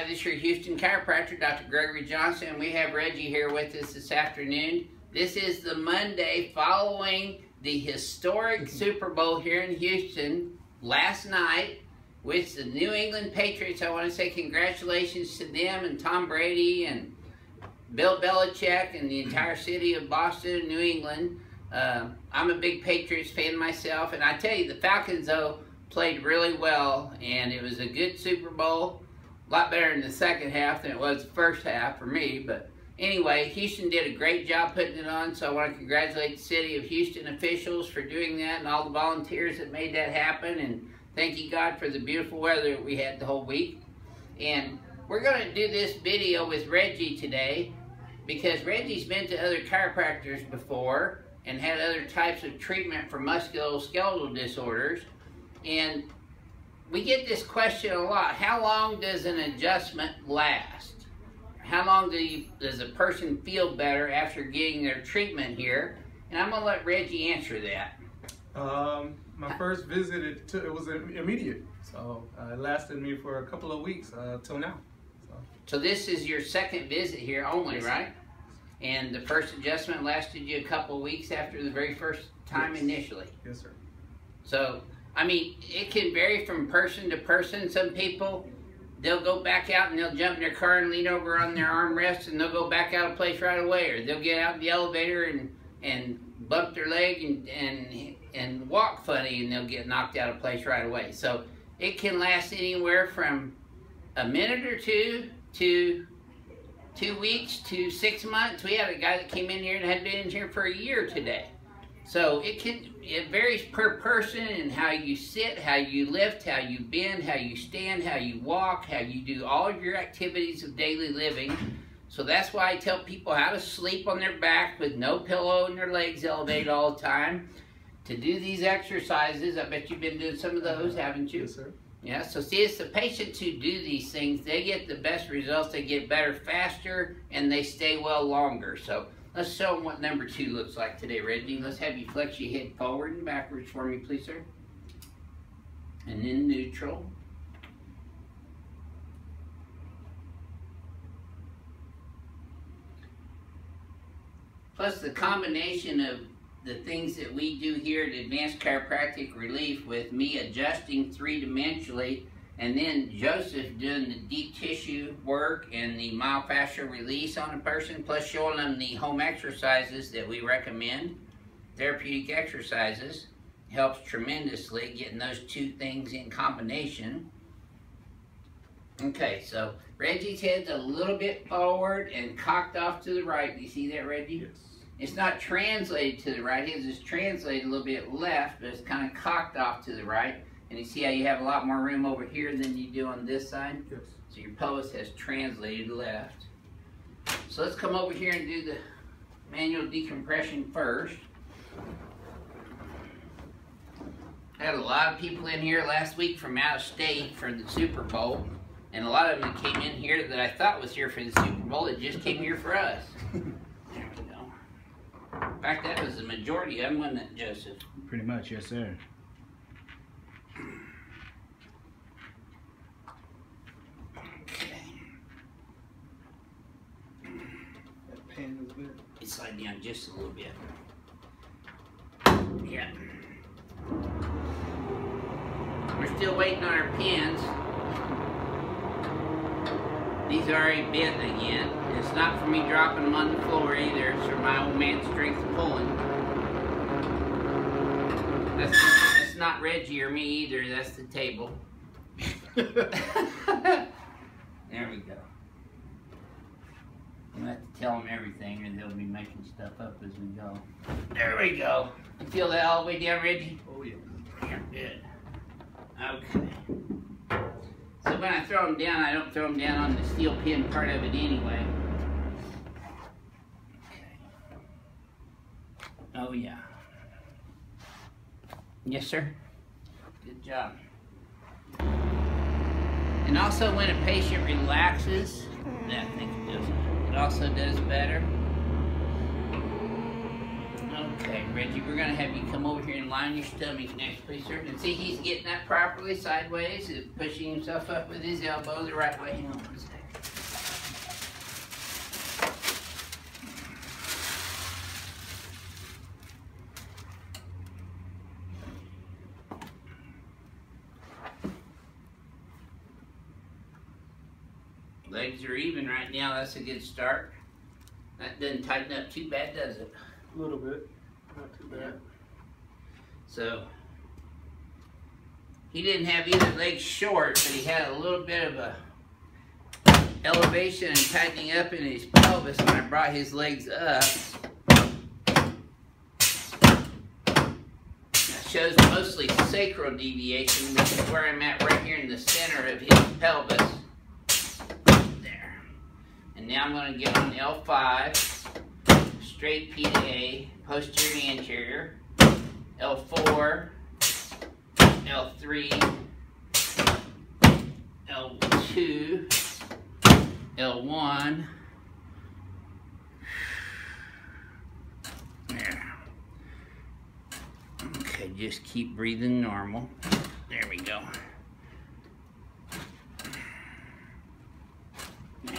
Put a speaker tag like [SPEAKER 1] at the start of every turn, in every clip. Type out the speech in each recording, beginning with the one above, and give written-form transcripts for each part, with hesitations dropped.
[SPEAKER 1] Hi, this is your Houston chiropractor, Dr. Gregory Johnson, and we have Reggie here with us this afternoon. This is the Monday following the historic Super Bowl here in Houston last night with the New England Patriots. I want to say congratulations to them and Tom Brady and Bill Belichick and the entire city of Boston and New England. I'm a big Patriots fan myself, and I tell you, the Falcons, though, played really well, and it was a good Super Bowl. A lot better in the second half than it was the first half for me, but anyway, Houston did a great job putting it on, so I want to congratulate the city of Houston officials for doing that and all the volunteers that made that happen, and thank you, God, for the beautiful weather we had the whole week. And we're going to do this video with Reggie today because Reggie's been to other chiropractors before and had other types of treatment for musculoskeletal disorders, and we get this question a lot. How long does an adjustment last? How long does a person feel better after getting their treatment here? And I'm going to let Reggie answer that.
[SPEAKER 2] My first visit, it was immediate. So it lasted me for a couple of weeks till now.
[SPEAKER 1] So this is your second visit here only, yes, right? And the first adjustment lasted you a couple of weeks after the very first time, yes, initially?
[SPEAKER 2] Yes, sir.
[SPEAKER 1] So, I mean, it can vary from person to person. Some people, they'll go back out and they'll jump in their car and lean over on their armrest and they'll go back out of place right away. Or they'll get out in the elevator and bump their leg and walk funny and they'll get knocked out of place right away. So it can last anywhere from a minute or two to 2 weeks to 6 months. We had a guy that came in here and had been in here for a year today. So it varies per person and how you sit, how you lift, how you bend, how you stand, how you walk, how you do all of your activities of daily living. So that's why I tell people how to sleep on their back with no pillow and their legs elevated all the time. To do these exercises, I bet you've been doing some of those, haven't you?
[SPEAKER 2] Yes, sir.
[SPEAKER 1] Yeah, so see, it's the patients who do these things, they get the best results, they get better faster, and they stay well longer. So let's show them what number 2 looks like today, Reggie. Let's have you flex your head forward and backwards for me, please, sir. And then neutral. Plus the combination of the things that we do here at Advanced Chiropractic Relief with me adjusting three-dimensionally and then Joseph doing the deep tissue work and the myofascial release on a person, plus showing them the home exercises that we recommend, therapeutic exercises, helps tremendously getting those two things in combination. Okay, so Reggie's head's a little bit forward and cocked off to the right. Do you see that, Reggie?
[SPEAKER 2] Yes.
[SPEAKER 1] It's not translated to the right. His is translated a little bit left, but it's kind of cocked off to the right. And you see how you have a lot more room over here than you do on this side?
[SPEAKER 2] Yes.
[SPEAKER 1] So your pelvis has translated left. So let's come over here and do the manual decompression first. I had a lot of people in here last week from out of state for the Super Bowl. And a lot of them came in here that I thought was here for the Super Bowl that just came here for us. There we go. In fact, that was the majority of them, wasn't it, Joseph?
[SPEAKER 3] Pretty much, yes, sir.
[SPEAKER 2] That pain is good.
[SPEAKER 1] It slide down just a little bit. Yeah. We're still waiting on our pins. These are already bent again. It's not for me dropping them on the floor either. It's for my old man's strength pulling. That's not Reggie or me either. That's the table. There we go. You'll have to tell them everything or they'll be making stuff up as we go. There we go. You feel that all the way down, Reggie?
[SPEAKER 2] Oh, yeah.
[SPEAKER 1] Yeah, good. Okay. So when I throw them down, I don't throw them down on the steel pin part of it anyway. Okay. Oh, yeah. Yes, sir. Good job. And also when a patient relaxes, that thing does, it also does better. Okay, Reggie, we're going to have you come over here and line your stomach next, please, sir. And see, he's getting that properly sideways, pushing himself up with his elbow the right way. Hang on one second. Legs are even right now. That's a good start. That doesn't tighten up too bad, does it?
[SPEAKER 2] A little bit. Not too bad.
[SPEAKER 1] Yeah. So, he didn't have either leg short, but he had a little bit of a elevation and tightening up in his pelvis when I brought his legs up. That shows mostly sacral deviation, which is where I'm at right here in the center of his pelvis. There. And now I'm going to get on L5, straight P to A, posterior to anterior, L4, L3, L2, L1. There. Okay, just keep breathing normal. There we go. There.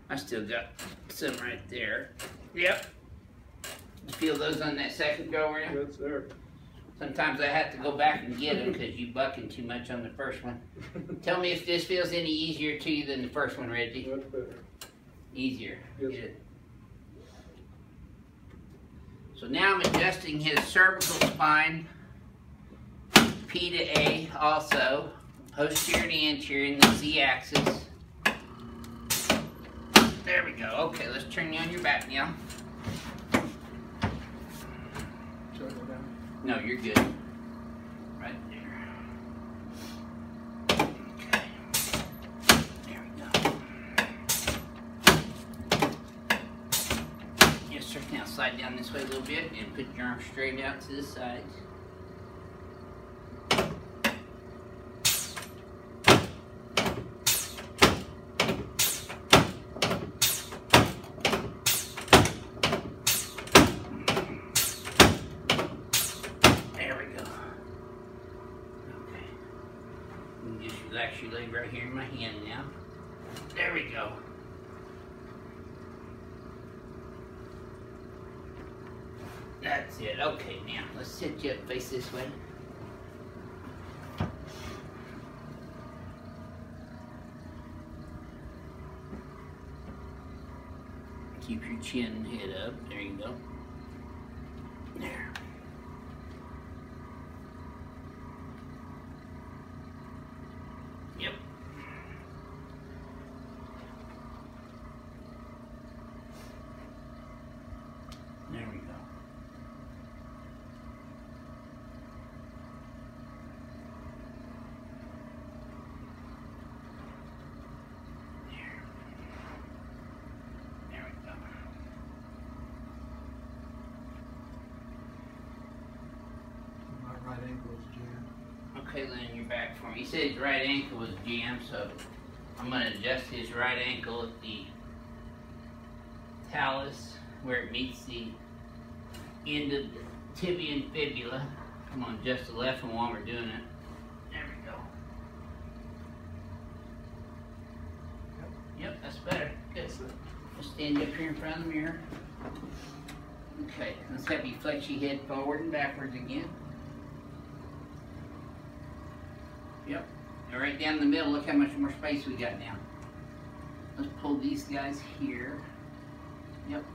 [SPEAKER 1] I still got some right there. Yep. You feel those on that second go around?
[SPEAKER 2] Yes, sir.
[SPEAKER 1] Sometimes I have to go back and get them because you bucking too much on the first one. Tell me if this feels any easier to you than the first one, Reggie.
[SPEAKER 2] Much better.
[SPEAKER 1] Easier.
[SPEAKER 2] Yes,
[SPEAKER 1] Good. So now I'm adjusting his cervical spine, P to A also, posterior to anterior in the Z-axis. There we go. Okay, let's turn you on your back now. No, you're good. Right there. Okay. There we go. Yes, sir. Now slide down this way a little bit and put your arm straight out to the sides. Relax your leg right here in my hand now. There we go. That's it. Okay, now let's sit you up, face this way. Keep your chin and head up. There you go. There. Yep. There we go. There we go.
[SPEAKER 2] My right ankle is jammed.
[SPEAKER 1] Okay, lean your back for me. He said his right ankle was jammed, so I'm going to adjust his right ankle at the talus where it meets the end of the tibia and fibula. I'm going to adjust the left one while we're doing it. There we go. Yep, that's better. Good. Let's stand up here in front of the mirror. Okay, let's have you flex your head forward and backwards again. Yep. And right down the middle, look how much more space we got now. Let's pull these guys here. Yep.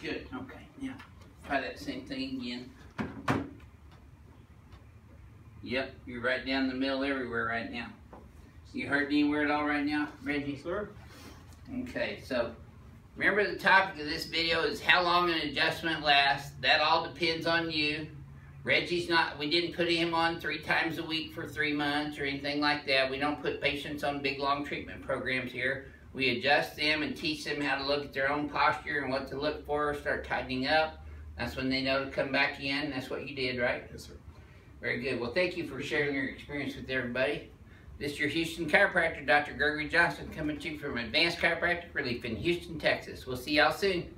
[SPEAKER 1] Good. Okay. Now, try that same thing again. Yep, you're right down the middle everywhere right now. You hurt anywhere at all right now, Reggie?
[SPEAKER 2] Yes, sir.
[SPEAKER 1] Okay, so remember the topic of this video is how long an adjustment lasts. That all depends on you. Reggie's not, we didn't put him on 3 times a week for 3 months or anything like that. We don't put patients on big long treatment programs here. We adjust them and teach them how to look at their own posture and what to look for, start tightening up. That's when they know to come back in. That's what you did, right?
[SPEAKER 2] Yes, sir.
[SPEAKER 1] Very good. Well, thank you for sharing your experience with everybody. This is your Houston chiropractor, Dr. Gregory Johnson, coming to you from Advanced Chiropractic Relief in Houston, Texas. We'll see y'all soon.